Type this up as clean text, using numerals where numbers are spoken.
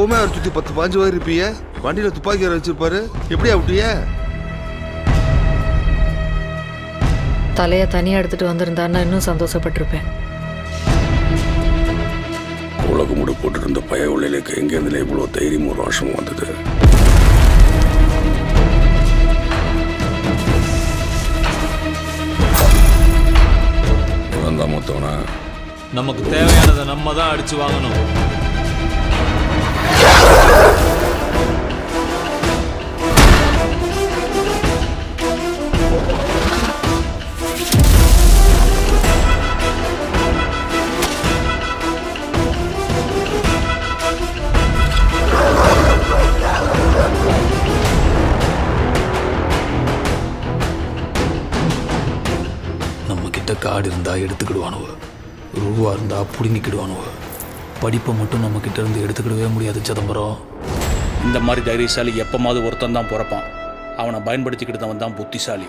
எப்பவுமே அவர் சுற்றி 10-15 பேர் இருப்பீங்க. வண்டியில் துப்பாக்கி வச்சிருப்பாரு. எப்படி விட்டிய? தலையை தனியாக எடுத்துட்டு வந்திருந்தாருன்னா இன்னும் சந்தோஷப்பட்டிருப்பேன். உலக முடி போட்டுட்டு இருந்த பய உள்ளிലേക്ക് எங்கேருந்துல இவ்வளோ தைரியமும் ரோஷமும் வந்தது. இவன் தான் மொத்தவனா? நமக்கு தேவையானதை நம்ம தான் அடிச்சு வாங்கணும். நம்ம கிட்ட காடு இருந்தா எடுத்துக்கிடுவானுவ, ரூபா இருந்தா புடுங்கிக்கிடுவானுவ. படிப்பை மட்டும் நம்ம கிட்ட இருந்து எடுத்துக்கிடவே முடியாது சிதம்பரம். இந்த மாதிரி தைரியசாலி எப்பமாவது ஒருத்தன் தான் பிறப்பான். அவனை பயன்படுத்திக்கிட்டு தான் புத்திசாலி.